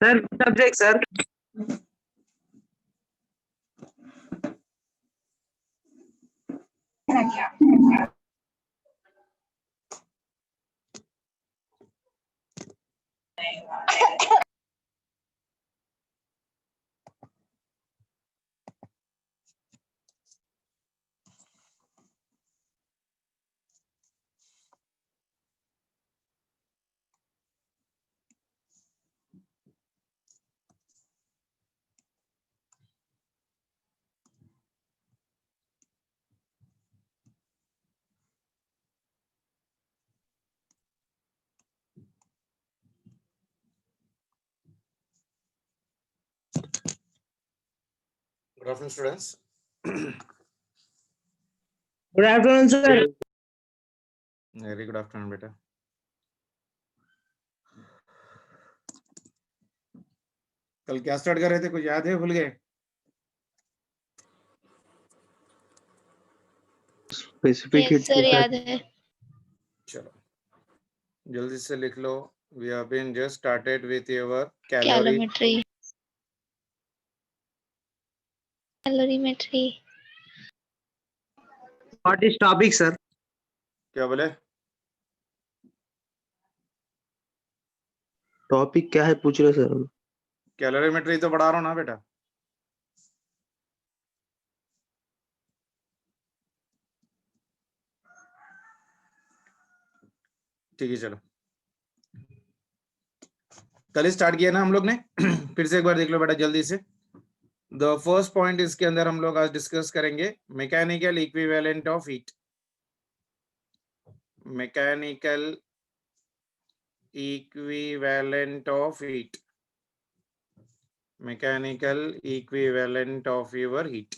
Sir, subject, sir. Good afternoon, students. Good afternoon, sir. Very good afternoon, beta. कल क्या start कर रहे थे, कुछ याद है? भूल गए? Specific Yes, sir, याद है. चलो जल्दी से लिख लो. We have been just started with your Calorimetry. Calorimetry. What is topic, sir? क्या बोले? टॉपिक क्या है पूछ रहे सर? कैलोरीमेट्री तो पढ़ा रहा हूँ ना बेटा. ठीक है, चलो कल ही स्टार्ट किया ना हम लोग ने. फिर से एक बार देख लो बेटा जल्दी से. द फर्स्ट पॉइंट इसके अंदर हम लोग आज डिस्कस करेंगे mechanical equivalent of heat. Mechanical equivalent of heat. Mechanical equivalent of your heat.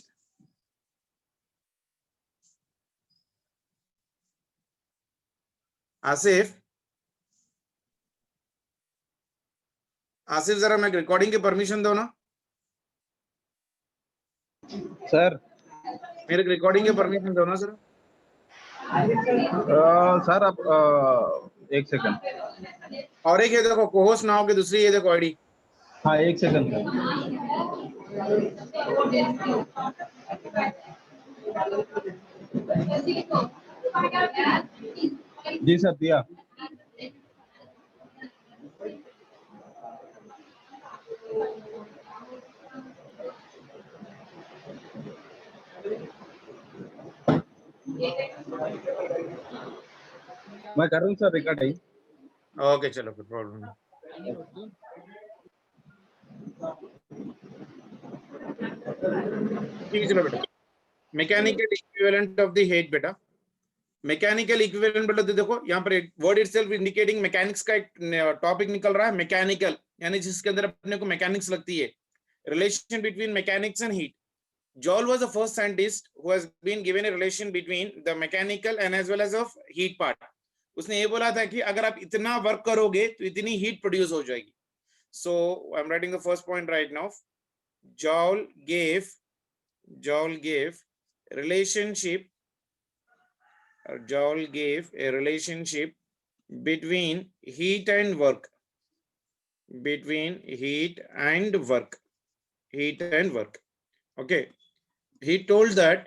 Asif जरा मैं रिकॉर्डिंग की परमिशन दो ना सर. मेरे रिकॉर्डिंग की परमिशन दो ना सर. सर अब एक सेकंड. और एक ये देखो कोहोस्ट ना हो कि दूसरी ये देखो आईडी. हाँ एक सेकंड. जी सर दिया. मैं कर रहा हूँ सर रिकॉर्ड है. ओके चलो कोई प्रॉब्लम नहीं. ठीक है चलो बेटा. Mechanical equivalent of the heat बेटा. मैकेनिकल इक्विवेलेंट बेटा तो देखो यहाँ पर वर्ड इटसेल्फ इंडिकेटिंग मैकेनिक्स का एक टॉपिक निकल रहा है. मैकेनिकल यानी जिसके अंदर अपने को मैकेनिक्स लगती है. Relation between mechanics and heat. Joule was the first scientist who has been given a relation between the mechanical and as well as of heat part. उसने ये बोला था कि अगर आप इतना वर्क करोगे तो इतनी हीट प्रोड्यूस हो जाएगी. So I'm writing the first point right now. Joule gave relationship. Joule gave a relationship between heat and work. Between heat and work. Heat and work. Okay. He told that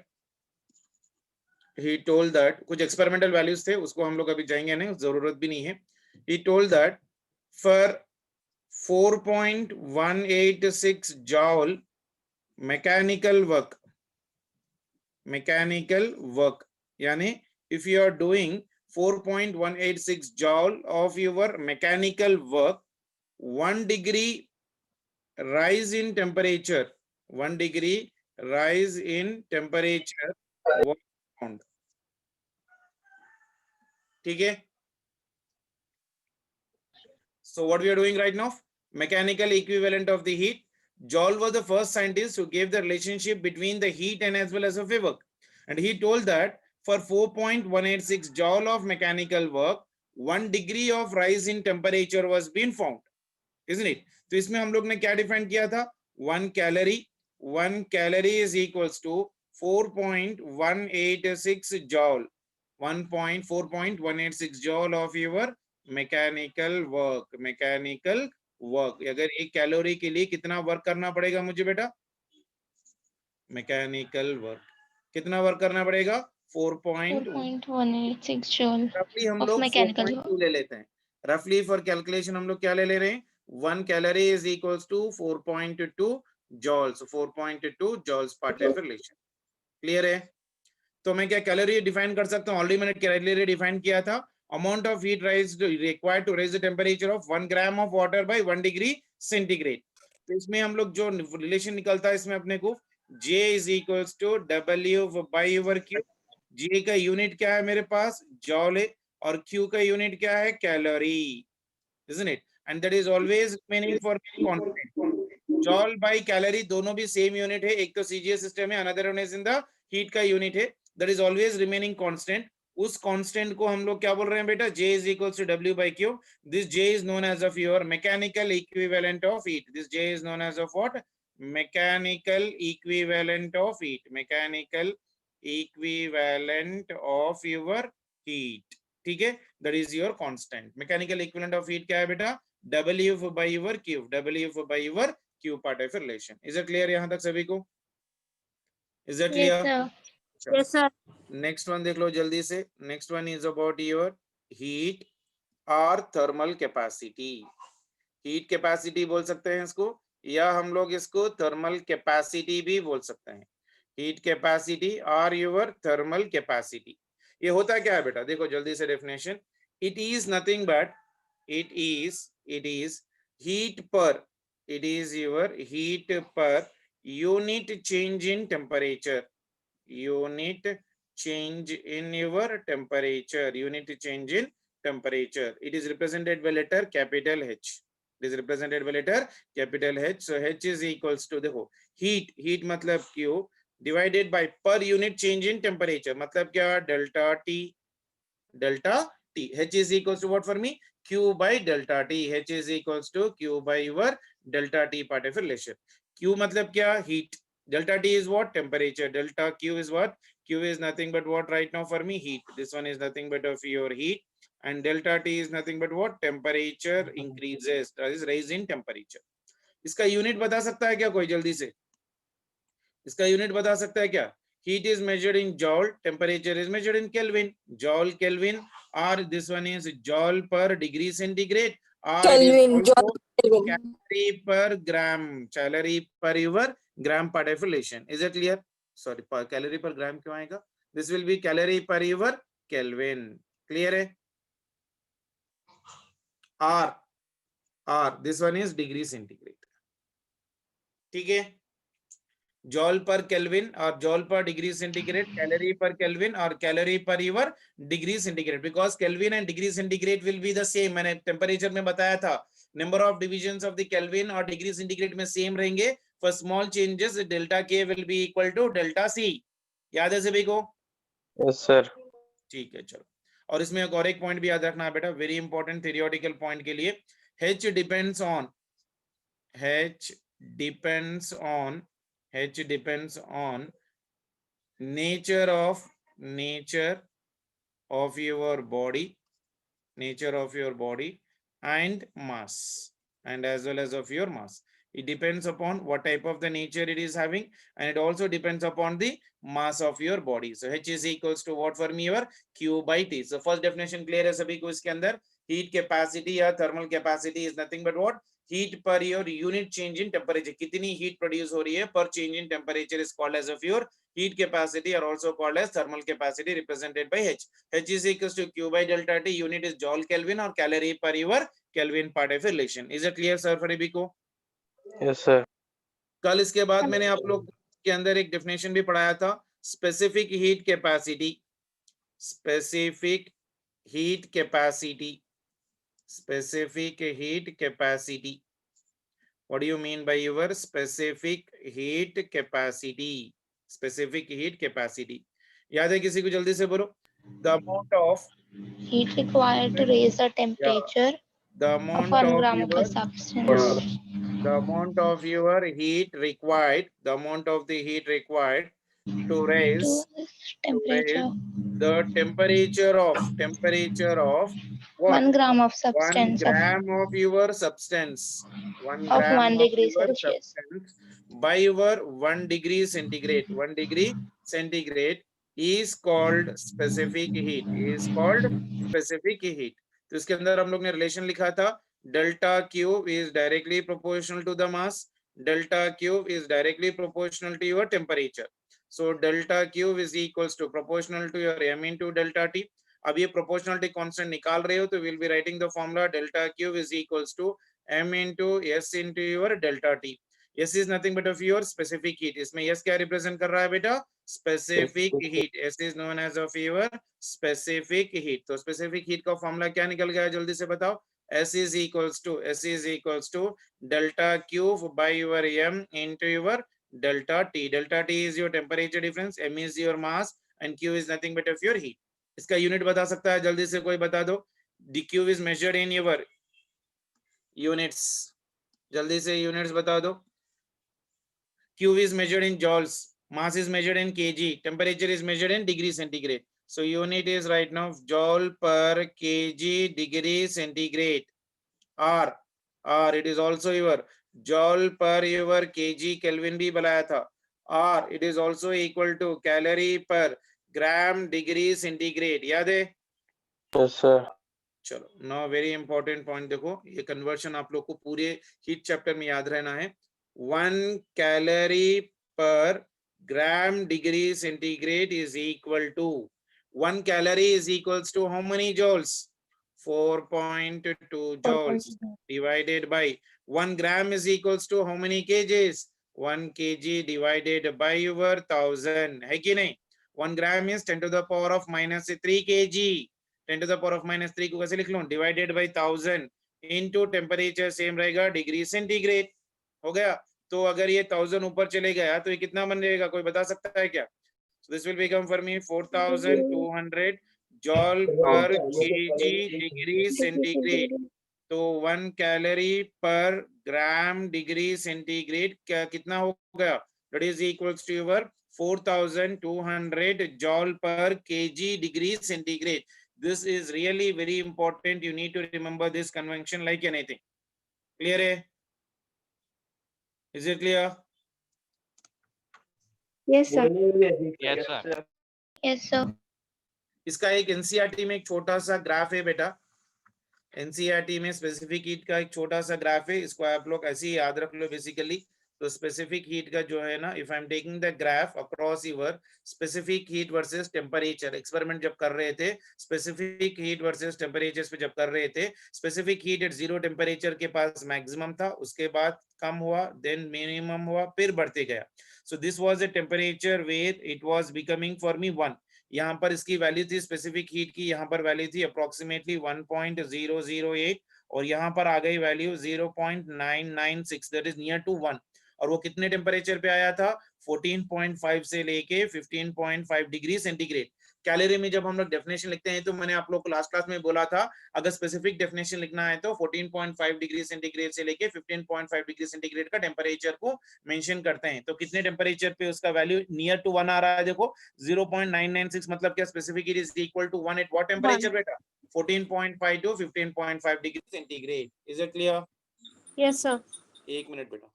कुछ experimental values थे, उसको हम लोग अभी जाएंगे नहीं, जरूरत भी नहीं है. He told that for 4.186 joule mechanical work यानी if you are doing 4.186 joule of your mechanical work, 1 degree rise in temperature, 1 degree rise in temperature was found. ठीक है. So what we are doing right now, mechanical equivalent of the heat. Joule was the first scientist who gave the relationship between the heat and as well as of a work, and he told that for 4.186 joule of mechanical work, 1 degree of rise in temperature was being found, isn't it? तो इसमें हम लोग ने क्या define किया था? 1 calorie is equals to 4.186 joule. 4.186 joule of your mechanical work. अगर एक कैलोरी के लिए कितना वर्क करना पड़ेगा मुझे बेटा? मैकेनिकल वर्क कितना वर्क करना पड़ेगा? 4.1। 4.186 joule रफली हम of लोग mechanical 4.2 ले लेते हैं। रफली फॉर कैलकुलेशन हम लोग क्या ले रहे हैं? 1 calorie is equals to 4.2 joules. 4.2 joules पर डेफिनेशन। क्लियर है? तो मैं क्या कैलोरी डिफाइन कर सकता हूँ? ऑलरेडी मैंने कैलोरी डिफाइन किया था। Amount of heat rise required to raise the temperature of 1 gram of water by 1 degree centigrade. तो इसमें हम लोग जो रिलेशन निकलता है इसमें अपने को J is equals to W by over Q। J का यूनिट क्या है मेरे पास? जॉल है, और Q का यूनिट क्या है? Calorie, isn't it? And that is always remaining for constant. जॉल by calorie दोनों भी सेम यूनिट है। एक तो सीजीएस सिस्टम है, another one is in the heat का यूनिट है। That is always remaining constant. उस कांस्टेंट को हम लोग क्या बोल रहे हैं बेटा? J is equals to W by Q. This J is known as of your mechanical equivalent of heat. This J is known as of what? Mechanical equivalent of heat. Mechanical equivalent of your heat. ठीक है, that is your constant. Mechanical equivalent of heat क्या है बेटा? W by your Q. W by your Q part of relation. Is it clear यहाँ तक सभी को? Is it clear? yes sir Yes, sir. Next one देख लो जल्दी से। Next one is about your heat और थर्मल कैपेसिटी। हीट कैपेसिटी बोल सकते हैं इसको, या हम लोग इसको थर्मल कैपेसिटी भी बोल सकते हैं। हीट कैपेसिटी और योर थर्मल कैपेसिटी, ये होता क्या है बेटा? देखो जल्दी से definition. It is nothing but it is heat per, it is your heat per unit change in temperature. Unit change in your temperature. Unit change in temperature. It is represented by letter capital H. It is represented by letter capital H. So H is equals to, देखो heat मतलब Q divided by per unit change in temperature मतलब क्या? delta T. delta T. H is equals to what for me? Q by delta T. H is equals to Q by your delta T part of relation. Q मतलब क्या? Heat. Delta T is what? Temperature. Delta Q is what? Q is nothing but what right now for me? Heat. This one is nothing but of your heat. And delta T is nothing but what? Temperature increases. That is rise in temperature. इसका unit बता सकता है क्या कोई? जल्दी से इसका unit बता सकता है क्या? Heat is measured in joule, temperature is measured in Kelvin. Joule, Kelvin, or this one is joule per degree centigrade, or Kelvin, it is also Kelvin. calorie per gram, calorie per your gram per definition. Is it clear? Sorry, per calorie per gram क्यों आएगा? This will be calorie per your Kelvin. Clear है? R, this one is degree centigrade. ठीक है? जॉल पर kelvin और joule पर degree centigrade, calorie पर kelvin और कैलोरी पर your degree centigrade, because kelvin and degree centigrade will be the same. मैंने टेम्परेचर में बताया था number of divisions of the kelvin और डिग्री सेंटीग्रेड में सेम रहेंगे। For small changes delta K will be equal to delta C. याद है सभी को? Yes sir. ठीक है चलो। और इसमें एक और एक पॉइंट भी याद रखना है बेटा, वेरी इंपॉर्टेंट थियोरेटिकल पॉइंट के लिए। H depends on nature of your body, and mass, and as well as of your mass. It depends upon what type of the nature it is having, and it also depends upon the mass of your body. So H is equals to what for me? Your Q by T. So first definition clear है सभी को इसके अंदर? Heat capacity या thermal capacity is nothing but what? Heat per your unit change in temperature. कितनी heat produce हो रही है per change in temperature is called as of your heat capacity, or also called as thermal capacity, represented by H. H is equals to Q by delta T. Unit is joule Kelvin or calorie per your Kelvin part of relation. Is it clear sir for को? Yes sir. कल इसके बाद मैंने आप लोग के अंदर एक डेफिनेशन भी पढ़ाया था, specific heat capacity. Specific heat capacity, specific heat capacity. What do you mean by your specific heat capacity? Specific heat capacity याद है किसी को? जल्दी से बोलो। The amount of heat required to raise the temperature the of amount 1 of gram of your a substance. the amount of your heat required, the amount of the heat required to raise Temperature the temperature of what? 1 gram of 1 substance of gram of your substance. 1 of gram 1 degree your Celsius. substance by your 1 degree centigrade. 1 degree centigrade is called specific heat. Is called specific heat. तो इसके अंदर हम लोग ने relation लिखा था, delta Q is directly proportional to the mass, delta Q is directly proportional to your temperature. So delta Q is equals to proportional to your m into delta T. अब ये proportionality constant निकाल रहे हो तो we'll be writing the formula delta Q is equals to m into S into your delta T. S is nothing but of your specific heat. इसमें S क्या represent कर रहा है बेटा? Specific heat. S is known as of your specific heat. तो specific heat का formula क्या निकल गया जल्दी से बताओ? S is equals to delta Q by your m into your delta T. Delta T is your temperature difference, m is your mass and Q is nothing but of your heat. इसका unit बता सकता है जल्दी से कोई बता दो. dq is measured in your units. जल्दी से यूनिट्स बता दो. Q is measured in joules, mass is measured in kg, temperature is measured in degree centigrade. So unit is right now joule per kg degree centigrade. R it is also your joule per your kg Kelvin भी बनाया था. R it is also equal to calorie per gram degree centigrade. याद है? Yes, sir. चलो now very important point देखो, ये conversion आप लोग को पूरे हीट चैप्टर में याद रहना है. 1 calorie per gram degree centigrade is equal to 1 calorie is equals to how many joules? 4.2 joules divided by 1 gram is equals to how many kgs? 1 kg divided by your 1000. है कि नहीं? 1 gram is 10 to the power of minus 3 kg. 10 to the power of minus 3 को कैसे लिख लूं? Divided by 1000 into temperature same रहेगा degree centigrade. हो गया. तो अगर ये 1000 ऊपर चले गया तो ये कितना बन जाएगा? कोई बता सकता है क्या? So this will become for me 4200 joule per kg degree centigrade. तो 1 calorie per gram degree centigrade क्या कितना हो गया? That is equals to your 4200 joule per kg degree centigrade. This is really very important. You need to remember this convention like anything. Clear है? Is it clear? Yes, sir. Yes, sir. Yes, sir. इसका एक NCERT में एक छोटा सा graph है बेटा. NCERT में स्पेसिफिक हीट का एक छोटा सा ग्राफ है, इसको आप लोग ऐसे ही याद रख लो बेसिकली. तो स्पेसिफिक हीट का जो है ना, if I am taking the graph across your specific heat versus temperature, experiment जब कर रहे थे स्पेसिफिक हीट वर्सेस टेम्परेचर पे जब कर रहे थे, स्पेसिफिक हीट एट 0 टेम्परेचर के पास मैक्सिमम था, उसके बाद कम हुआ, देन मिनिमम हुआ, फिर बढ़ते गया. So this was a temperature where it was becoming for me 1. यहाँ पर इसकी वैल्यू थी स्पेसिफिक हीट की, यहाँ पर वैल्यू थी अप्रोक्सीमेटली 1.008 और यहाँ पर आ गई value 0.996, that is near to 1. और वो कितने टेम्परेचर पे आया था? 14.5 से लेके 15.5 डिग्री सेंटीग्रेड. कैलोरी में जब हम लोग डेफिनेशन लिखते हैं तो मैंने आप लोग को लास्ट क्लास में बोला था, अगर स्पेसिफिक डेफिनेशन लिखना है तो 14.5 डिग्री सेंटीग्रेड से लेके 15.5 डिग्री सेंटीग्रेड का टेम्परेचर को मेंशन करते हैं. तो कितने टेम्परेचर पे उसका वैल्यू नियर टू 1 आ रहा है? देखो 0.996 मतलब क्या? Specific heat is equal to 1 at what temperature बेटा? 14.5 to 15.5 degree centigrade. Is it clear? Yes, sir. एक मिनट बेटा.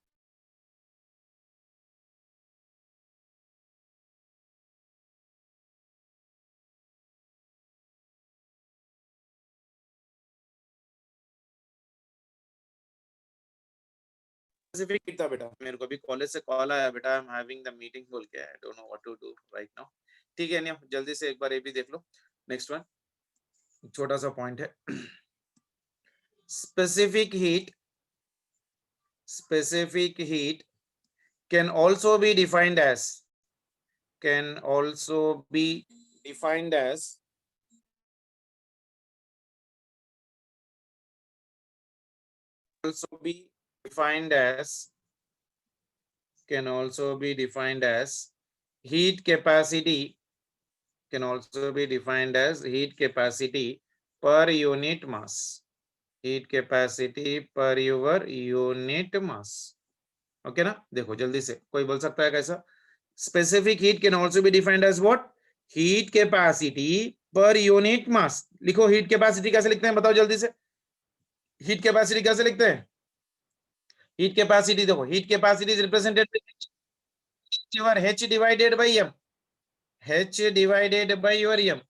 स्पेसिफिक हीट था बेटा, मेरे को भी कॉलेज से कॉल आया बेटा, I am having the meeting बोल के, I don't know what to do right now. ठीक है, नहीं जल्दी से एक बार ये भी देख लो. नेक्स्ट वन छोटा सा पॉइंट है. Specific heat can also be defined as can also be defined as heat capacity per unit mass. Heat capacity per your unit mass. Okay ना? देखो जल्दी से कोई बोल सकता है कैसा? Specific heat can also be defined as what? Heat capacity per unit mass. लिखो हीट कैपेसिटी कैसे लिखते हैं बताओ जल्दी से. हीट कैपेसिटी कैसे लिखते हैं? हीट कैपेसिटी देखो, heat capacity is represented your H divided by M, H divided by your M।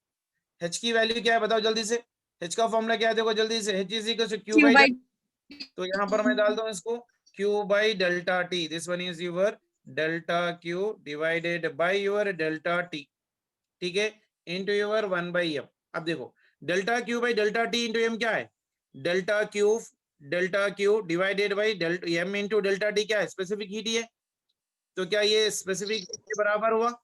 H की वैल्यू क्या है बताओ जल्दी से, H का फॉर्मूला क्या है देखो जल्दी से, H is equal to Q Q by, by तो यहाँ पर मैं डाल दूं इसको Q by delta T, this one is your delta Q divided by your delta T, ठीक है, इंटू योर 1 बाई एम। अब देखो delta Q by delta T into M क्या है, delta Q divided by delta M into delta T क्या है, specific heat ही है, तो क्या ये स्पेसिफिक हीट के बराबर हुआ?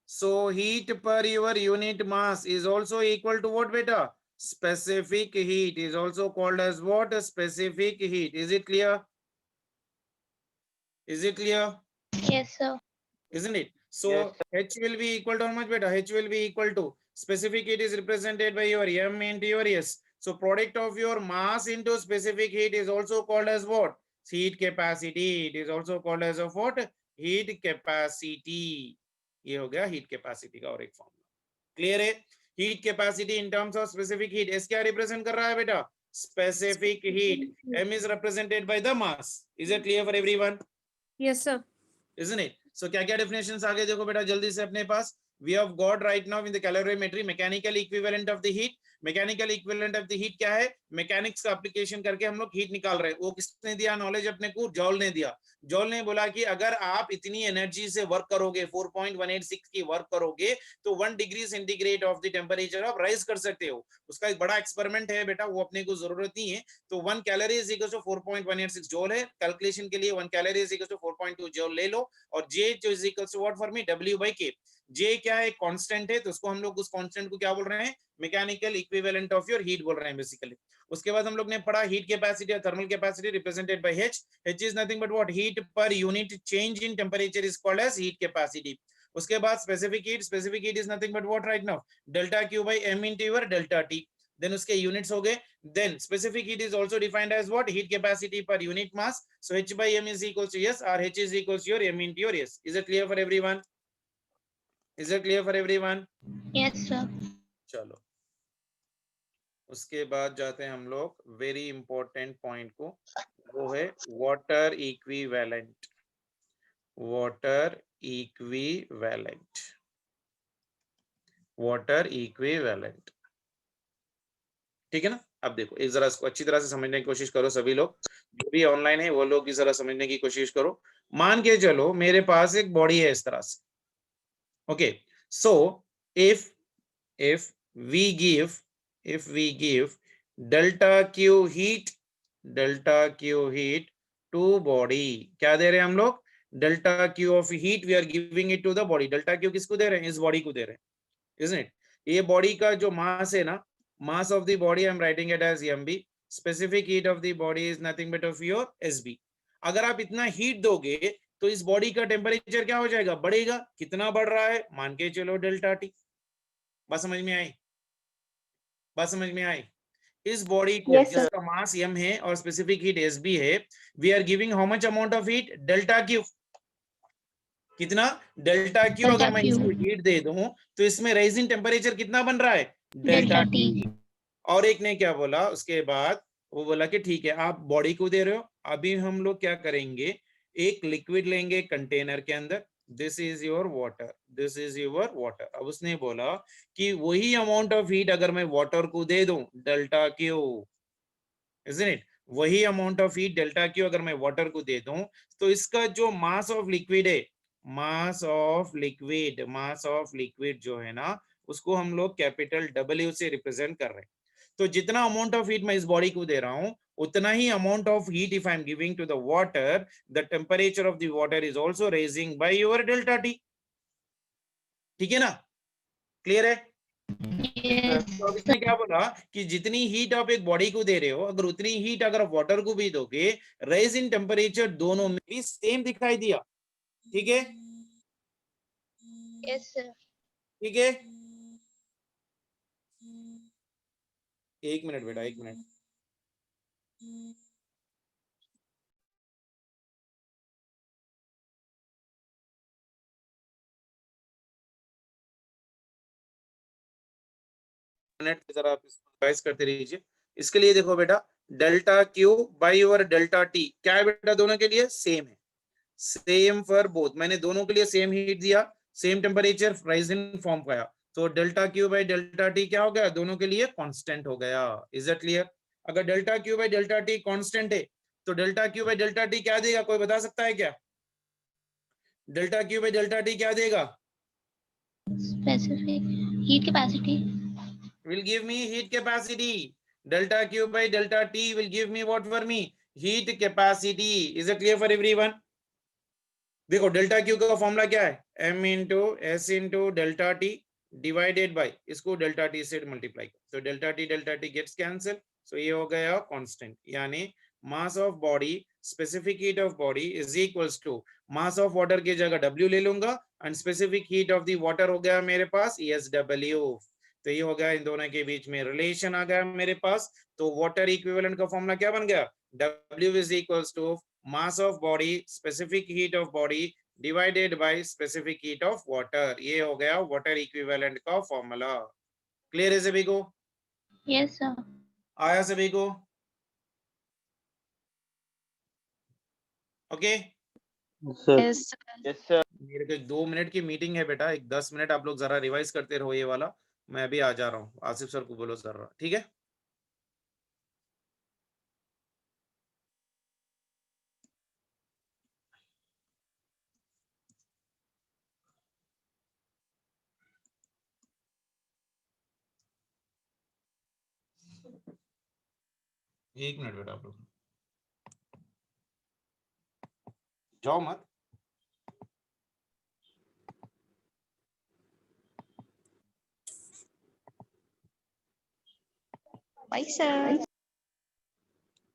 So heat per your unit mass is also equal to what beta? Specific heat is also called as what? Specific heat. Is it clear? Is it clear? Yes, sir. Isn't it? So Yes, H will be equal to how much beta? H will be equal to specific heat is represented by your M into your S. So product of your mass into specific heat is also called as what? Heat capacity. It is also called as of what? Heat capacity. ये हो गया heat capacity का और एक formula. Clear है? Heat capacity in terms of specific heat, S क्या represent कर रहा है बेटा? Specific heat. M is represented by the mass. Is it clear for everyone? yes sir. Isn't it? So क्या क्या डेफिनेशंस आ गए देखो बेटा जल्दी से अपने पास। We have got right now in the calorimetry mechanical equivalent of the heat. Mechanical equivalent of the heat क्या है? मैकेनिक्स का एप्लीकेशन करके हम लोग हीट निकाल रहे हैं। वो किसने दिया नॉलेज अपने को? जॉल ने दिया। जॉल ने बोला कि अगर आप इतनी एनर्जी से वर्क करोगे, 4.186 की वर्क करोगे, तो 1 degree centigrade of the temperature आप राइज कर सकते हो। उसका एक बड़ा एक्सपेरिमेंट है बेटा, वो अपने को जरूरत नहीं है। तो 1 calorie is equal to 4.186 joule है। कैलकुलेशन के लिए 1 calorie is equal to 4.2 joule ले लो, और J जो is equal to what for me? W by K। J क्या है? कांस्टेंट है, तो उसको हम लोग उस कांस्टेंट को क्या बोल रहे हैं? Mechanical equivalent of your heat बोल रहे हैं बेसिकली। उसके बाद हम लोग ने पढ़ा हीट कैपेसिटी और thermal capacity represented by H। H is nothing but what? Heat per unit change in temperature is called as heat capacity. उसके बाद specific heat is nothing but what right now? Delta Q by M into your delta T। Then उसके units हो गए। Then specific heat is also defined as what? Heat capacity per unit mass. So H by M is equals to S, or H is equals to your M into your S। Is it clear for everyone? Is it clear for everyone? Yes, sir. चलो उसके बाद जाते हैं हम लोग very important point को, वो है water equivalent. Water equivalent, water equivalent, ठीक है ना? अब देखो एक जरा इसको अच्छी तरह से समझने की कोशिश करो सभी लोग, जो भी ऑनलाइन है वो लोग भी जरा समझने की कोशिश करो। मान के चलो मेरे पास एक बॉडी है इस तरह से, okay, so if we give delta Q heat to body, क्या दे रहे हैं हम लोग? delta Q of heat we are giving it to the body। delta Q किसको दे रहे हैं? इस बॉडी को दे रहे हैं, isn't it? ये बॉडी का जो मास है ना, mass of the body I am writing it as mb, specific heat of the body is nothing but of your sb। अगर आप इतना हीट दोगे तो इस बॉडी का टेम्परेचर क्या हो जाएगा? बढ़ेगा। कितना बढ़ रहा है? मान के चलो डेल्टा टी। बात समझ में आई? बात समझ में आई? इस बॉडी को Yes, sir. जिसका मास m है और स्पेसिफिक हीट sb है, we are giving how much amount of heat? Delta Q. कितना? Delta Q. Delta अगर मैं Q. इसको हीट दे दूं तो इसमें राइजिंग टेम्परेचर कितना बन रहा है? Delta T. और एक ने क्या बोला उसके बाद? वो बोला कि ठीक है आप बॉडी को दे रहे हो, अभी हम लोग क्या करेंगे, एक लिक्विड लेंगे कंटेनर के अंदर, this is your water, this is your water. अब उसने बोला कि वही अमाउंट ऑफ हीट अगर मैं वाटर को दे दूं, डेल्टा क्यू, इजंट इट? वही amount of heat delta Q अगर मैं वाटर को दे दूं, तो इसका जो मास ऑफ लिक्विड है, मास ऑफ लिक्विड जो है ना, उसको हम लोग कैपिटल W से रिप्रेजेंट कर रहे हैं। तो जितना अमाउंट ऑफ हीट मैं इस बॉडी को दे रहा हूं, उतना ही amount of heat if I am giving to the water, the temperature of the water is also raising by your delta T. ठीक है ना? क्लियर है? Yes. तो अब इसने क्या बोला कि जितनी हीट आप एक बॉडी को दे रहे हो, अगर उतनी हीट अगर आप वाटर को भी दोगे, राइज इन टेम्परेचर दोनों में भी सेम दिखाई दिया। ठीक है? Yes, sir. ठीक है? एक मिनट बेटा, एक मिनट। जरा आप इसको रिवाइज करते रहिए। इसके लिए देखो बेटा, डेल्टा क्यू बाई और डेल्टा टी क्या है बेटा, दोनों के लिए सेम है, सेम फॉर बोथ। मैंने दोनों के लिए सेम हीट दिया, same temperature, rise in form पाया, तो delta Q by delta T क्या हो गया, दोनों के लिए कांस्टेंट हो गया। Is it clear? अगर delta Q by delta T constant है तो delta Q by delta T क्या देगा, कोई बता सकता है क्या? Delta Q by delta T क्या देगा? Specific heat capacity. Will give me heat capacity. Delta Q by delta T will give me what for me? Heat capacity. Is it clear for everyone? देखो delta Q का formula क्या है, m into S into delta T divided by, इसको delta T से multiply करो, तो delta T gets cancel, so ये हो गया कांस्टेंट, यानी mass of body specific heat of body is equals to mass of water की जगह W ले लूंगा and specific heat of the water हो गया मेरे पास SW, तो ये हो गया इन दोनों के बीच में रिलेशन आ गया मेरे पास। तो वाटर इक्विवेलेंट का फॉर्मूला क्या बन गया, W is equals to mass of body specific heat of body divided by specific heat of water, ये हो गया water equivalent का फॉर्मूला। क्लियर है सभी को? Yes, sir. आया सभी को? Okay sir Yes, sir. Yes sir मेरे को 2 मिनट की मीटिंग है बेटा, एक 10 मिनट आप लोग जरा रिवाइज करते रहो ये वाला, मैं अभी आ जा रहा हूँ। आसिफ सर को बोलो जरा, ठीक है? एक मिनट बेटा, आप लोग जाओ मत। Why, sir?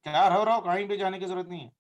क्या रहो कहीं भी जाने की जरूरत नहीं है।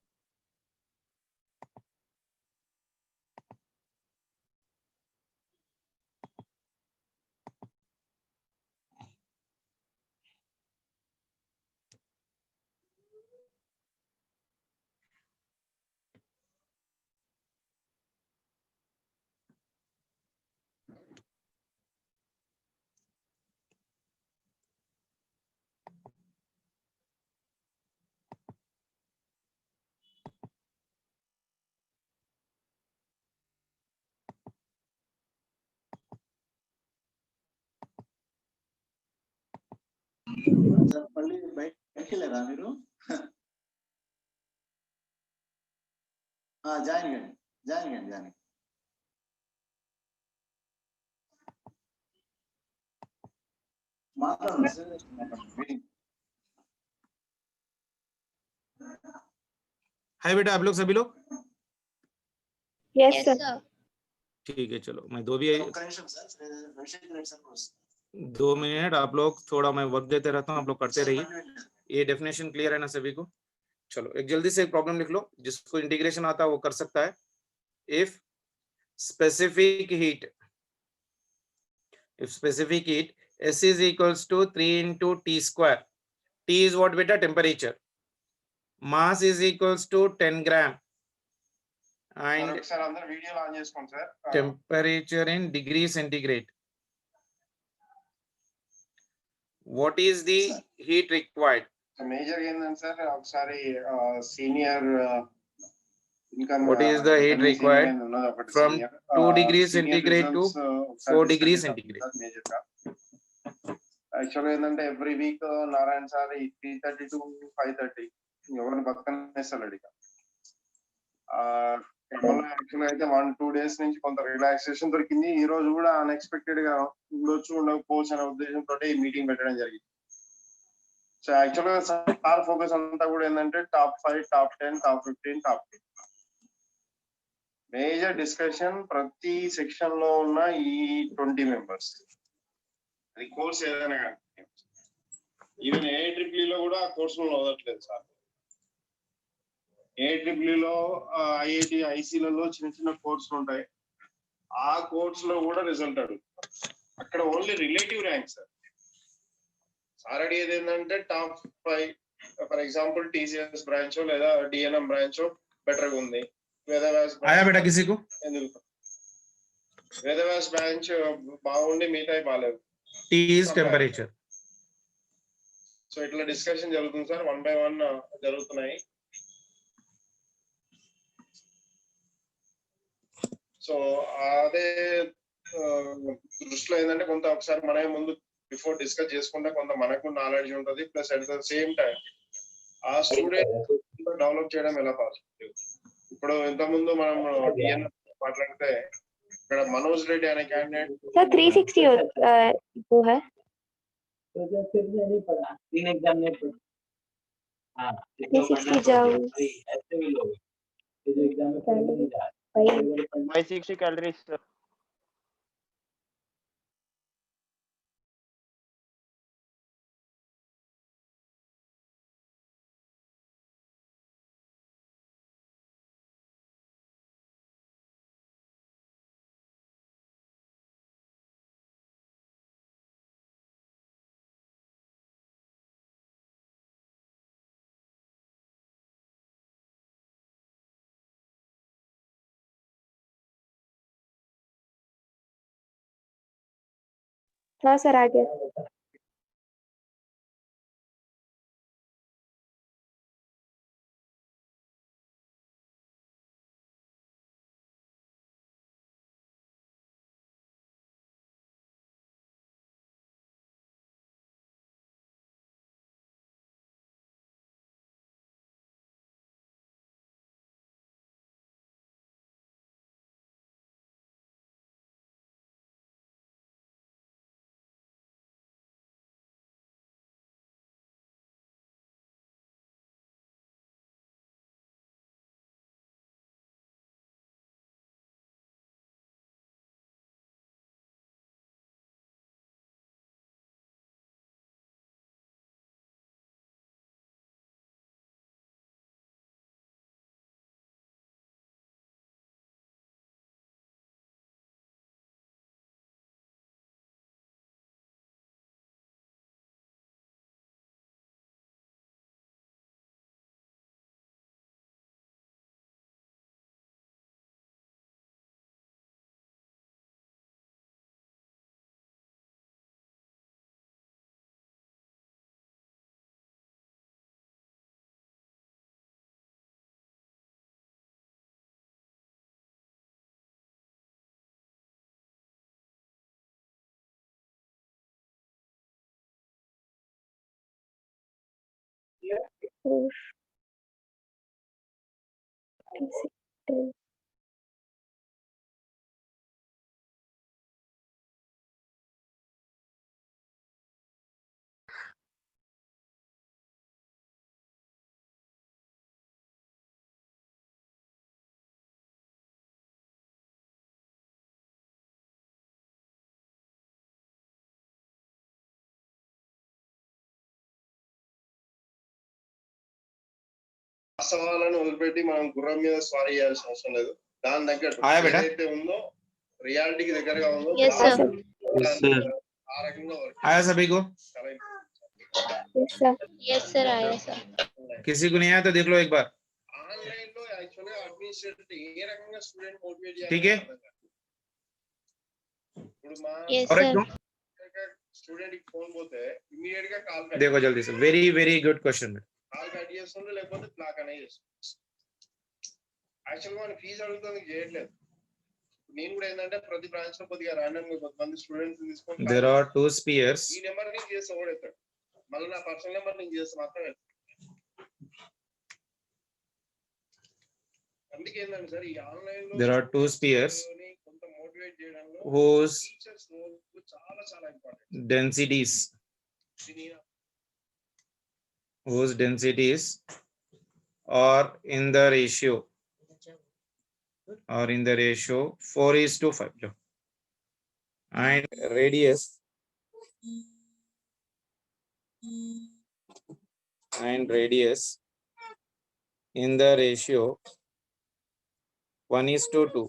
మళ్ళీ బయటకి వెళ్ళారా మీరు? జాయిన్ కండి మాట్లాడండి సార్, మీటింగ్। हाय बेटा आप लोग सभी लोग? Yes, sir. ठीक है चलो, मैं दो भी ఒక్క నిమిషం సార్, రవిశంకర్ రెడ్డి సార్ కోసం 2 मिनट आप लोग थोड़ा मैं वर्क देते रहता हूँ, आप लोग करते रहिए। ये डेफिनेशन क्लियर है ना सभी को? चलो एक जल्दी से एक प्रॉब्लम लिख लो, जिसको इंटीग्रेशन आता है वो कर सकता है। If specific heat S is equals to 3 into T square, T is what beta, temperature, mass is equals to 10 gram and ఒకసారి అందరూ వీడియోలు ఆన్ చేసుకోండి sir. temperature in degree centigrade. What is the heat required? Major ఏంటంటే sir ఒకసారి senior income What is the heat required from 2 degrees centigrade to 4 degrees centigrade? యాక్చువల్గా ఏంటంటే every week Narayana sir 3:30 to 5:30 ఎవరిని పక్కన వేస్తాడు ఇక. యాక్చువల్గా అయితే 1-2 days నుంచి కొంత రిలాక్సేషన్ దొరికింది. ఈ రోజు కూడా అన్ఎక్స్పెక్టెడ్ గా ఉండొచ్చు ఉండకపోవచ్చు అనే ఉద్దేశంతో ఈ మీటింగ్ పెట్టడం జరిగింది. సో యాక్చువల్గా సార్ ఫోకస్ అంతా కూడా ఏంటంటే top 5, top 10, top 15, top 10 major discussion ప్రతి సెక్షన్ లో ఉన్న ఈ 20 మెంబర్స్. అది కోర్స్ ఏదైనా కానీ ఈవెన్ AIEEE లో కూడా ఆ కోర్సులో వదలట్లేదు సార్. AIEEE లో IIT ICలలో చిన్న కోర్సులు ఉంటాయి, ఆ కోర్స్ లో కూడా రిజల్ట్ అడుగుతారు. అక్కడ only relative rank sir. Sir అడిగేది ఏంటంటే top 5, for example TCS branch లేదా DNM బ్రాంచ్ బెటర్ గా ఉంది, వేదవ్యాస్ आया बेटा किसी को? ఎందుకు వేదవ్యాస్ బ్రాంచ్ బాగుండి మిగతాయి బాగాలేవు. T is temperature. సో ఇట్లా డిస్కషన్ జరుగుతుంది సార్, 1 by 1 జరుగుతున్నాయి. సో అదే దృష్టిలో ఏంటంటే కొంత ఒకసారి మనమే ముందు బిఫోర్ డిస్కస్ చేసుకుంటే కొంత మనకు నాలెడ్జ్ ఉంటుంది, plus at the same time ఆ స్టూడెంట్ డెవలప్ చేయడం ఎలా పాసిబుల్. ఇప్పుడు ఇంతకుముందు మనం డిఎన్ మాట్లాడితే ఇక్కడ మనోజ్ రెడ్డి అనే క్యాండిడేట్ सर 360 वो है. तो जब फिर नहीं पढ़ा 3 एग्जाम नहीं पढ़ा. हाँ 360 जाओ. ऐसे भी लोग ये जो एग्जाम में पढ़ने नहीं जा भाई 560 कैलोरीज सर. हाँ सर आ गया. వాస్తవాలను వదిలిపెట్టి మనం గుర్రం మీద స్వారీ చేయాల్సిన అవసరం లేదు. దాని తగ్గట్టు ఆయా బేటా. ఏదైతే ఉందో రియాలిటీకి దగ్గరగా ఉందో Yes, sir. ఆ రకంగా వర్క్ आया सभी को? చాలా Yes sir. Yes sir आया sir. किसी को नहीं आया तो देख लो एक बार. ఆన్లైన్ లో యాక్చువల్గా అడ్మినిస్ట్రేటర్ ఏ రకంగా స్టూడెంట్ మోటివేట్ ठीक है. ఇప్పుడు మా Yes और sir. స్టూడెంట్ కి ఫోన్ పోతే ఇమీడియట్ గా కాల్ देखो जल्दी से. Very very good question. Call cut చేస్తుండే, లేకపోతే బ్లాక్ అనేది చేస్తుంది. యాక్చువల్గా మన ఫీజు అడుగుతుంది చేయట్లేదు. నేను కూడా ఏంటంటే ప్రతి బ్రాంచ్ లో కొద్దిగా ర్యాండమ్ గా కొంతమంది స్టూడెంట్స్ తీసుకొని There are two spheres. ఈ నెంబర్ నుంచి చేస్తే ఓడెత్తాడు, మళ్ళీ నా పర్సనల్ నెంబర్ నుంచి చేస్తే మాత్రం వెళ్తాడు. అందుకే ఏంటంటే సార్ ఈ ఆన్లైన్ లో There are two spheres కొంత మోటివేట్ చేయడంలో whose టీచర్స్ చాలా చాలా important. densities are in the ratio 4:5. Low. And radius in the ratio 1:2.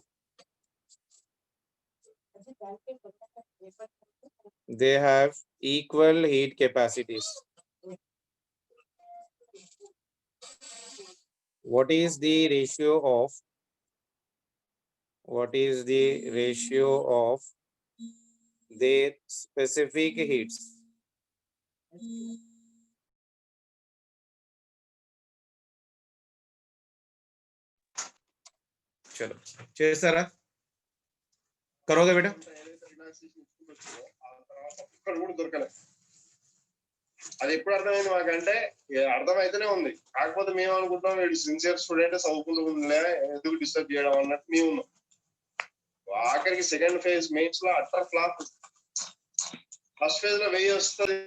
They have equal heat capacities. What is the ratio of their specific heats? चलो చేస్తారా करोगे बेटा ఒక్కడు కూడా దొరకలేదు. అది ఎప్పుడు అర్థమైంది మాకంటే అర్థమైతేనే ఉంది, కాకపోతే మేము అనుకుంటాం వీడు సిన్సియర్ స్టూడెంట్ చదువుకుంటుందిలే ఎందుకు డిస్టర్బ్ చేయడం అన్నట్టు మేము ఉన్నాం. ఆఖరికి సెకండ్ ఫేజ్ మెయిన్స్ లో అట్టర్ ఫ్లాప్. ఫస్ట్ ఫేజ్ లో 1000 వస్తుంది.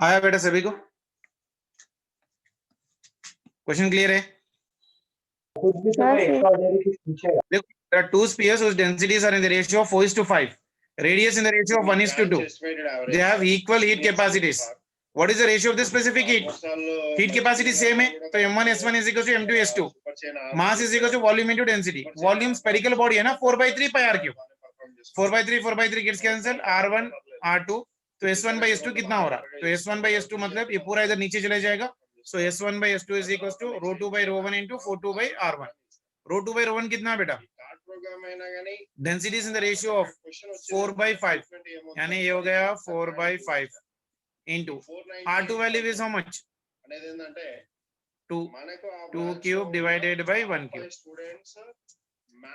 आया बेटा सभी को? क्वेश्चन क्लियर है? कुछ भी तो हाँ, कोई सर। extraordinary कुछ पूछेगा. देखो, there are two spheres whose densities are in the ratio of 4:5. Radius in the ratio of 1:2. They have equal heat capacities. What is the ratio of this specific heat? Heat capacity same है, तो M1 S1 is equal to M2 S2. Mass is equal to volume into density. Volume spherical body है ना, 4/3 pi r cube. 4/3 gets cancel. R1 R2 तो S1 by S2 कितना हो रहा? तो S1 by S2 मतलब ये पूरा इधर नीचे चले जाएगा. So S1 by S2 is equal to rho 2 by rho 1 into 4/2 by R1. Rho 2 by rho 1 कितना है बेटा? Density is in the ratio of 4/5. यानी ये हो गया 4/5 into R2 value is how much? 2 cube divided by 1 cube.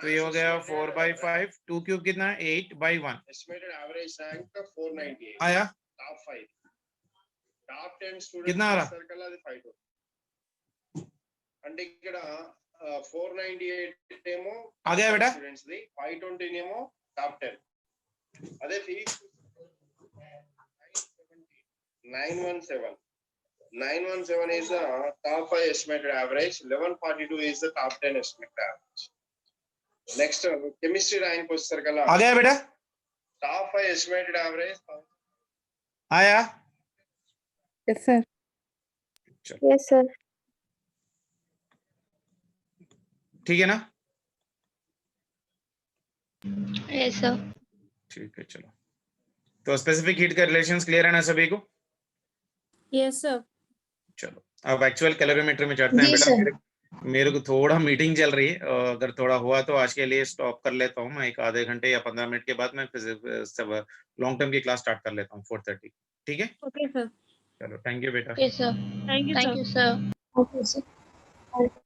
तो ये हो गया 4/5. 2 cube कितना है? 8/1. एवरेज रैंक 498 आया? टॉप 5 टॉप 10 स्टूडेंट्स कितना आ रहा? सर्कल అది 5 అంటే ఇక్కడ 498 ఏమో आ गया बेटा? స్టూడెంట్స్ ది 520 ఏమో టాప్ 10 అదే physics 917 917 is the top 5 estimated average. 1142 is the top 10 estimated average. Next, chemistry rank was circle. आ गया बेटा? Top 5 estimated average. आया? Yes, sir. Yes, sir. ठीक है ना? Yes, sir. ठीक है, चलो। तो स्पेसिफिक हीट का रिलेशंस क्लियर है ना सभी को? Yes, sir. चलो, अब एक्चुअल कैलोरीमेट्री में चढ़ते हैं बेटा। मेरे को थोड़ा मीटिंग चल रही है, अगर थोड़ा हुआ तो आज के लिए स्टॉप कर लेता हूँ मैं। एक आधे घंटे या 15 मिनट के बाद मैं लॉन्ग टर्म की क्लास स्टार्ट कर लेता हूँ 4:30। ठीक है? Okay, sir. चलो, थैंक यू बेटा। Yes, sir. Thank you, sir. Thank you, sir. Okay, sir.